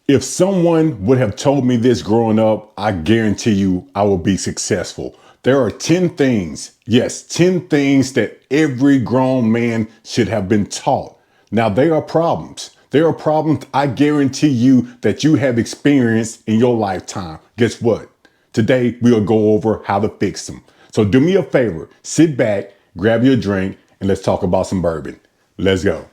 If someone would have told me this growing up, I guarantee you I will be successful. There are 10 things, yes, 10 things that every grown man should have been taught. Now, there are problems. There are problems I guarantee you that you have experienced in your lifetime. Guess what? Today, we'll go over how to fix them. So do me a favor, sit back, grab your drink, and let's talk about some bourbon. Let's go.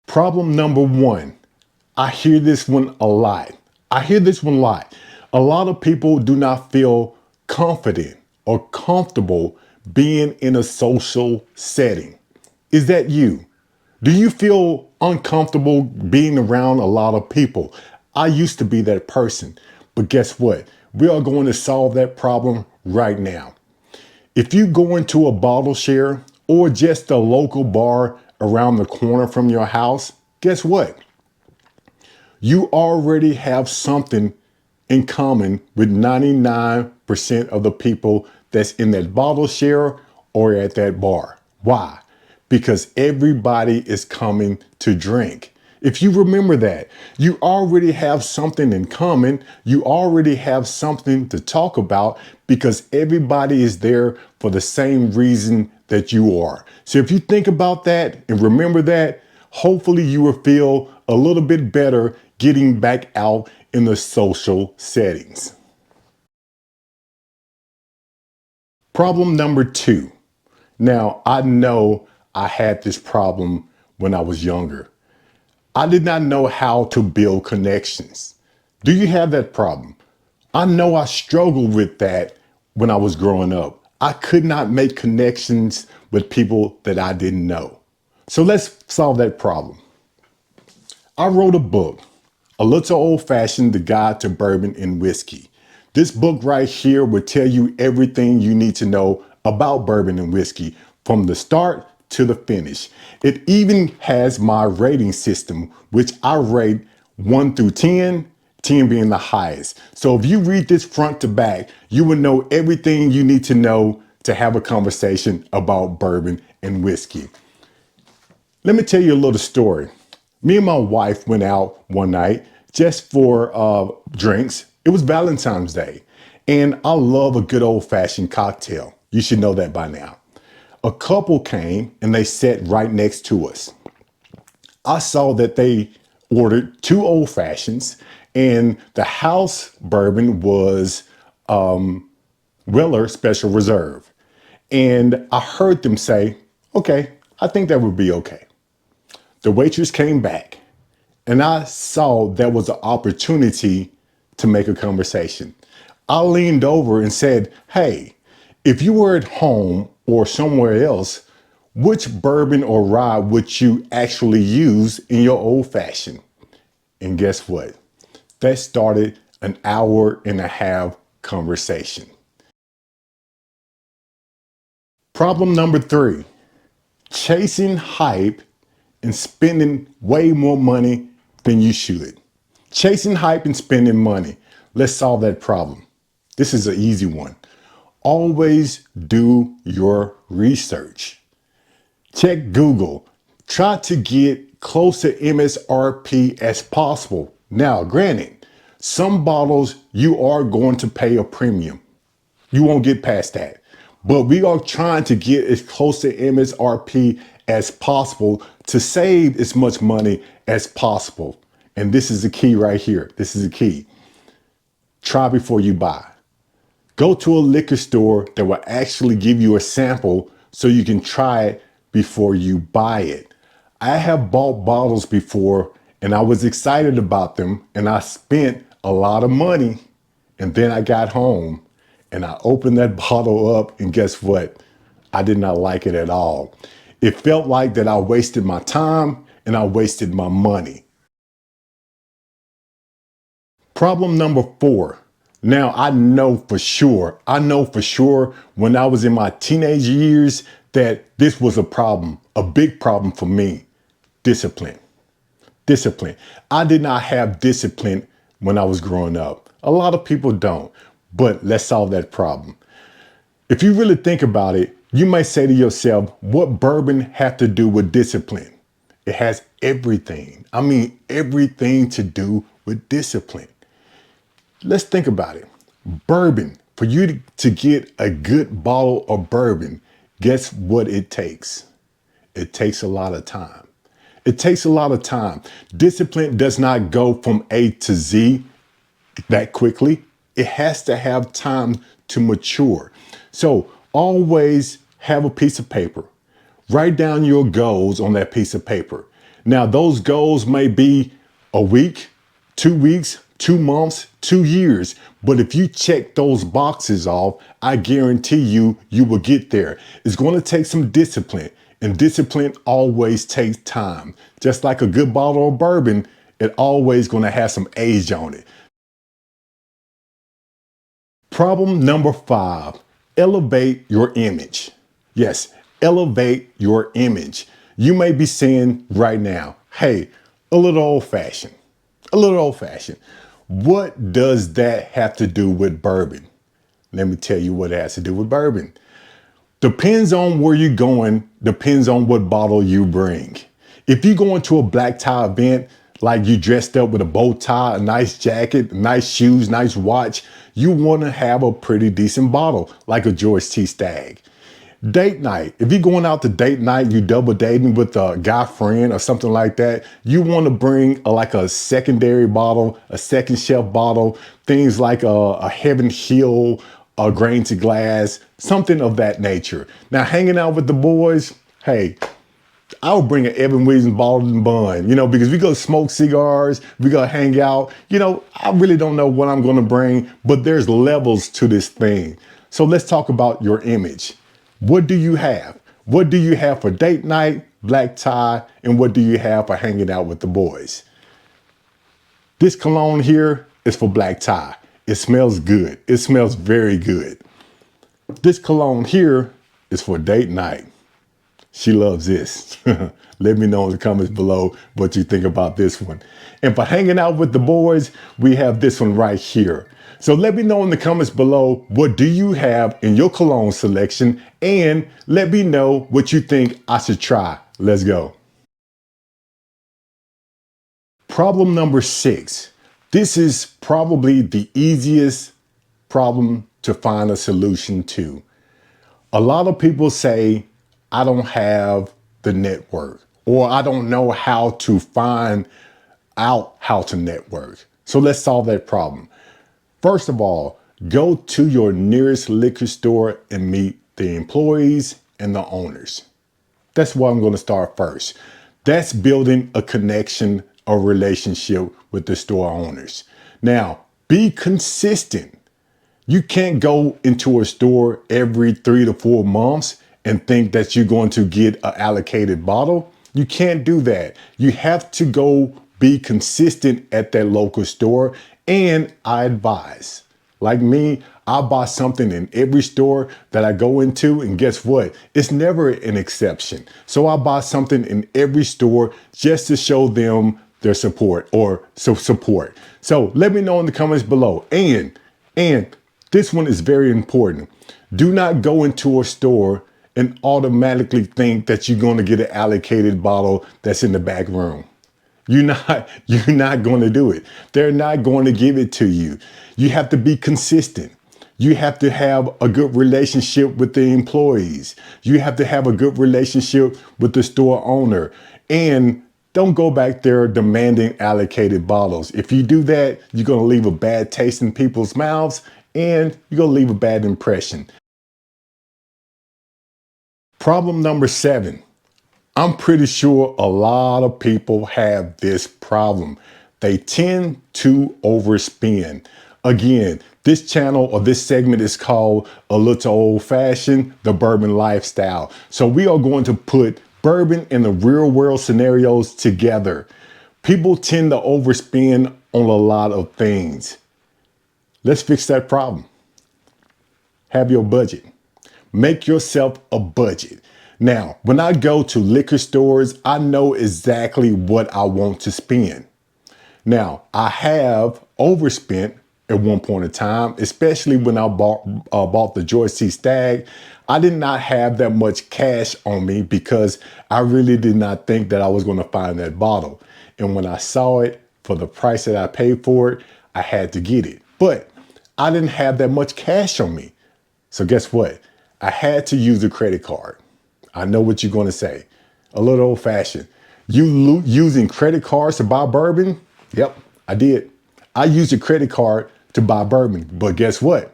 Problem number one. I hear this one a lot. A lot of people do not feel confident or comfortable being in a social setting. Is that you? Do you feel uncomfortable being around a lot of people? I used to be that person, but guess what? We are going to solve that problem right now. If you go into a bottle share or just a local bar around the corner from your house, guess what? You already have something in common with 99% of the people that's in that bottle share or at that bar. Why? Because everybody is coming to drink. If you remember that, you already have something in common. You already have something to talk about because everybody is there for the same reason that you are. So if you think about that and remember that, hopefully you will feel a little bit better getting back out in the social settings. Problem number two. Now, I know I had this problem when I was younger. I did not know how to build connections. Do you have that problem? I know I struggled with that when I was growing up. I could not make connections with people that I didn't know. So let's solve that problem. I wrote a book, A Little Old Fashioned, The Guide to Bourbon and Whiskey. This book right here will tell you everything you need to know about bourbon and whiskey from the start to the finish. It even has my rating system, which I rate 1 through 10, 10 being the highest. So if you read this front to back, you will know everything you need to know to have a conversation about bourbon and whiskey. Let me tell you a little story. Me and my wife went out one night just for drinks. It was Valentine's Day, and I love a good old-fashioned cocktail. You should know that by now. A couple came and they sat right next to us. I saw that they ordered 2 old fashions, and the house bourbon was Weller Special Reserve. And I heard them say, okay, I think that would be okay. The waitress came back and I saw there was an opportunity to make a conversation. I leaned over and said, hey, if you were at home or somewhere else, which bourbon or rye would you actually use in your old fashioned? And guess what? That started an hour-and-a-half conversation. Problem number 3, chasing hype and spending way more money than you should. Chasing hype and spending money. Let's solve that problem. This is an easy one. Always do your research. Check Google. Try to get close to MSRP as possible. Now, granted, some bottles you are going to pay a premium. You won't get past that. But we are trying to get as close to MSRP as possible to save as much money as possible. And this is the key right here. This is the key. Try before you buy. Go to a liquor store that will actually give you a sample so you can try it before you buy it. I have bought bottles before and I was excited about them and I spent a lot of money, and then I got home and I opened that bottle up and guess what? I did not like it at all. It felt like that I wasted my time and I wasted my money. Problem number 4. Now I know for sure when I was in my teenage years that this was a problem, a big problem for me. Discipline. Discipline. I did not have discipline when I was growing up. A lot of people don't, but let's solve that problem. If you really think about it, you might say to yourself, what bourbon have to do with discipline? It has everything. I mean, everything to do with discipline. Let's think about it. Bourbon, for you to get a good bottle of bourbon, guess what it takes? It takes a lot of time. It takes a lot of time. Discipline does not go from A to Z that quickly. It has to have time to mature. So always have a piece of paper. Write down your goals on that piece of paper. Now, those goals may be a week, 2 weeks, 2 months, 2 years. But if you check those boxes off, I guarantee you will get there. It's going to take some discipline, and discipline always takes time. Just like a good bottle of bourbon, it always going to have some age on it. Problem number 5, elevate your image. Yes, elevate your image. You may be saying right now, hey, a little old fashioned, a little old fashioned. What does that have to do with bourbon? Let me tell you what it has to do with bourbon. Depends on where you're going, depends on what bottle you bring. If you go into a black tie event, like you dressed up with a bow tie, a nice jacket, nice shoes, nice watch, you want to have a pretty decent bottle, like a George T. Stagg. Date night. If you're going out to date night, you double dating with a guy friend or something like that, you want to bring like a secondary bottle, a second shelf bottle, things like a Heaven Hill, a grain to glass, something of that nature. Now, hanging out with the boys, hey, I would bring an Evan Williams bottled and bun, because we go smoke cigars, we go hang out. I really don't know what I'm going to bring, but there's levels to this thing. So let's talk about your image. What do you have? What do you have for date night, black tie, and what do you have for hanging out with the boys? This cologne here is for black tie. It smells good. It smells very good. This cologne here is for date night. She loves this. Let me know in the comments below what you think about this one. And for hanging out with the boys, we have this one right here. So let me know in the comments below, what do you have in your cologne selection? And let me know what you think I should try. Let's go. Problem number 6. This is probably the easiest problem to find a solution to. A lot of people say, I don't have the network, or I don't know how to find out how to network. So let's solve that problem. First of all, go to your nearest liquor store and meet the employees and the owners. That's where I'm going to start first. That's building a connection, a relationship with the store owners. Now, be consistent. You can't go into a store every 3 to 4 months and think that you're going to get an allocated bottle. You can't do that. You have to go be consistent at that local store. And I advise, like me, I buy something in every store that I go into, and guess what? It's never an exception. So I buy something in every store just to show them their support support. So let me know in the comments below. And this one is very important. Do not go into a store and automatically think that you're going to get an allocated bottle that's in the back room. You're not going to do it. They're not going to give it to you. You have to be consistent. You have to have a good relationship with the employees. You have to have a good relationship with the store owner. And don't go back there demanding allocated bottles. If you do that, you're going to leave a bad taste in people's mouths, and you're going to leave a bad impression. Problem number 7. I'm pretty sure a lot of people have this problem. They tend to overspend. Again, this channel or this segment is called A Little Old Fashioned, the Bourbon Lifestyle. So we are going to put bourbon and the real world scenarios together. People tend to overspend on a lot of things. Let's fix that problem. Have your budget. Make yourself a budget. Now, when I go to liquor stores, I know exactly what I want to spend. Now, I have overspent at one point in time, especially when I bought the George C. Stagg. I did not have that much cash on me because I really did not think that I was going to find that bottle. And when I saw it for the price that I paid for it, I had to get it. But I didn't have that much cash on me. So guess what? I had to use a credit card. I know what you're going to say. A little old fashioned. You using credit cards to buy bourbon? Yep, I did. I used a credit card to buy bourbon. But guess what?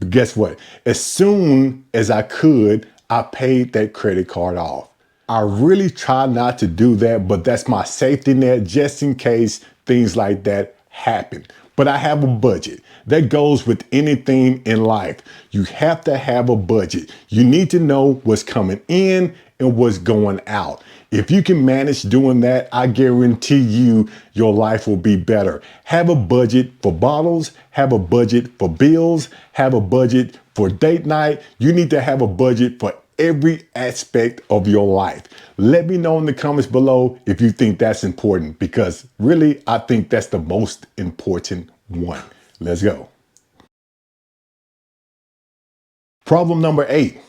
Guess what? As soon as I could, I paid that credit card off. I really try not to do that, but that's my safety net just in case things like that happen. But I have a budget. That goes with anything in life. You have to have a budget. You need to know what's coming in and what's going out. If you can manage doing that, I guarantee you your life will be better. Have a budget for bottles, have a budget for bills, have a budget for date night. You need to have a budget for every aspect of your life. Let me know in the comments below if you think that's important, because really, I think that's the most important one. Let's go. Problem number 8.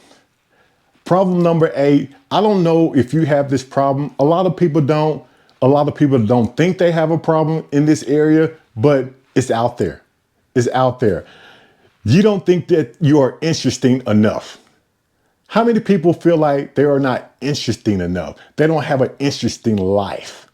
Problem number 8, I don't know if you have this problem. A lot of people don't. A lot of people don't think they have a problem in this area, but it's out there. It's out there. You don't think that you are interesting enough. How many people feel like they are not interesting enough? They don't have an interesting life.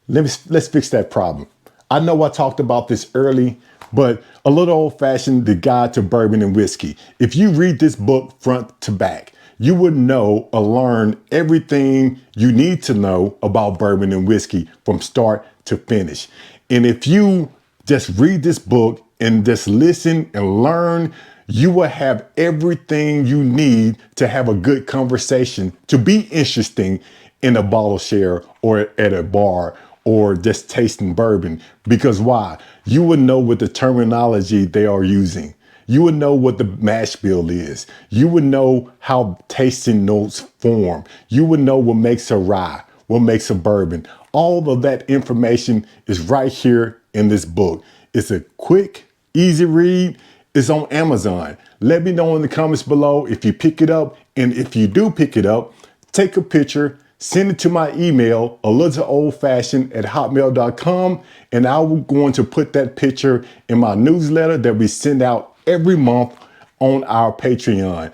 Let's fix that problem. I know I talked about this early, but A Little Old Fashioned, The Guide to Bourbon and Whiskey. If you read this book front to back, you would know or learn everything you need to know about bourbon and whiskey from start to finish. And if you just read this book and just listen and learn, you will have everything you need to have a good conversation, to be interesting in a bottle share or at a bar or just tasting bourbon. Because why? You would know what the terminology they are using. You would know what the mash bill is. You would know how tasting notes form. You would know what makes a rye, what makes a bourbon. All of that information is right here in this book. It's a quick, easy read. It's on Amazon. Let me know in the comments below if you pick it up. And if you do pick it up, take a picture, send it to my email, alittleoldfashion@hotmail.com. And I'm going to put that picture in my newsletter that we send out every month on our Patreon.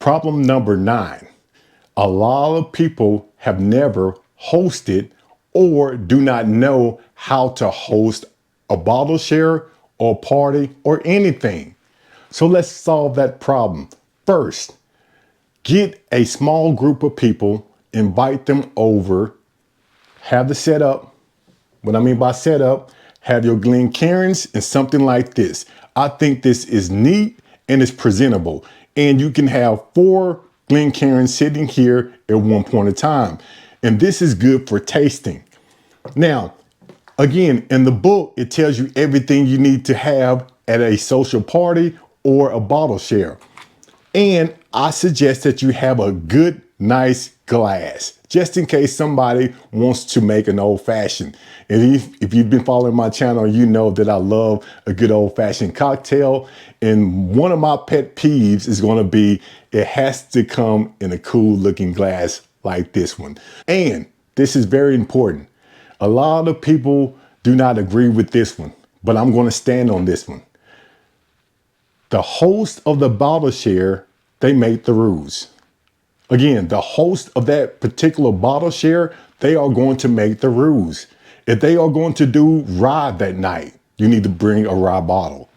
Problem number 9. A lot of people have never hosted or do not know how to host a bottle share or party or anything. So let's solve that problem. First, get a small group of people, invite them over, have the setup. What I mean by setup, have your Glencairns and something like this. I think this is neat and it's presentable. And you can have 4 Glencairns sitting here at one point in time. And this is good for tasting. Now, again, in the book, it tells you everything you need to have at a social party or a bottle share. And I suggest that you have a good, nice glass, just in case somebody wants to make an old fashioned. And if you've been following my channel, you know that I love a good old fashioned cocktail. And one of my pet peeves is going to be, it has to come in a cool looking glass like this one. And this is very important. A lot of people do not agree with this one, but I'm going to stand on this one. The host of the bottle share, they make the rules. Again, the host of that particular bottle share, they are going to make the rules. If they are going to do rye that night, you need to bring a rye bottle.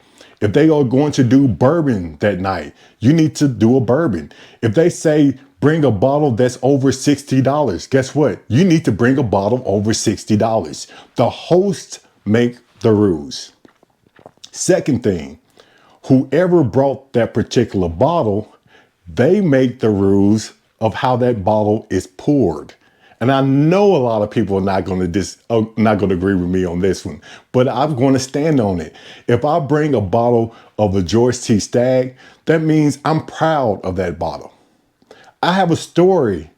If they are going to do bourbon that night, you need to do a bourbon. If they say bring a bottle that's over $60, guess what? You need to bring a bottle over $60. The hosts make the rules. Second thing, whoever brought that particular bottle, they make the rules of how that bottle is poured. And I know a lot of people are not going to agree with me on this one, but I'm going to stand on it. If I bring a bottle of a George T. Stagg, that means I'm proud of that bottle. I have a story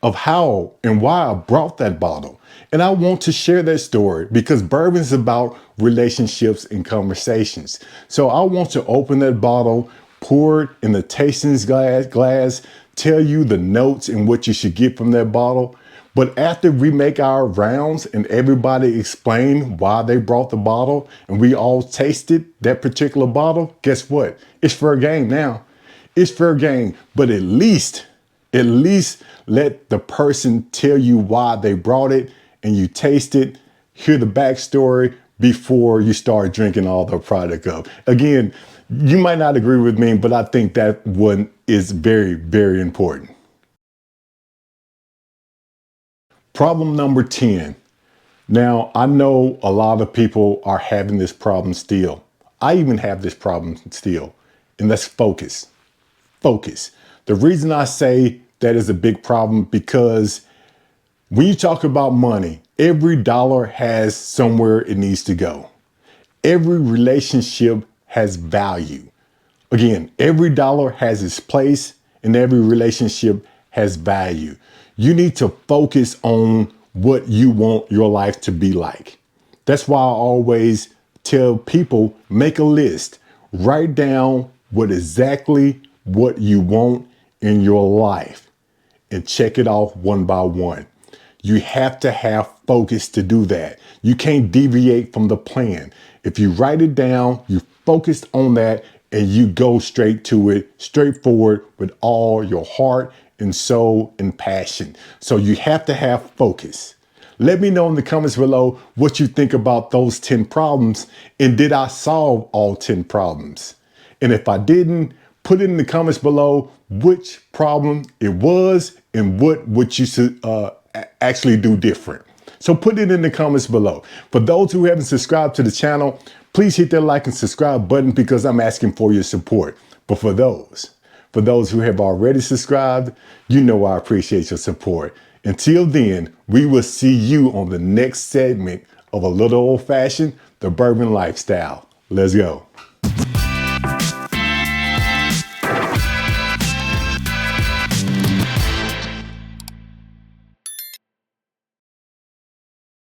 of how and why I brought that bottle. And I want to share that story because bourbon is about relationships and conversations. So I want to open that bottle, pour it in the tasting glass, tell you the notes and what you should get from that bottle. But after we make our rounds and everybody explain why they brought the bottle and we all tasted that particular bottle, guess what? It's fair game now. It's fair game, but at least let the person tell you why they brought it and you taste it, hear the backstory before you start drinking all the product up. Again, you might not agree with me, but I think that one is very, very important. Problem number 10. Now, I know a lot of people are having this problem still. I even have this problem still, and that's focus. Focus. The reason I say that is a big problem because when you talk about money, every dollar has somewhere it needs to go. Every relationship has value. Again, every dollar has its place and every relationship has value. You need to focus on what you want your life to be like. That's why I always tell people, make a list, write down what you want in your life and check it off one by one. You have to have focus to do that. You can't deviate from the plan. If you write it down, you focus on that and you go straight to it, straightforward with all your heart and soul and passion. So you have to have focus. Let me know in the comments below what you think about those 10 problems and did I solve all 10 problems? And if I didn't, put it in the comments below which problem it was and what would you actually do different. So put it in the comments below. For those who haven't subscribed to the channel, please hit that like and subscribe button because I'm asking for your support. But for those who have already subscribed, you know I appreciate your support. Until then, we will see you on the next segment of A Little Old Fashioned, the Bourbon Lifestyle. Let's go.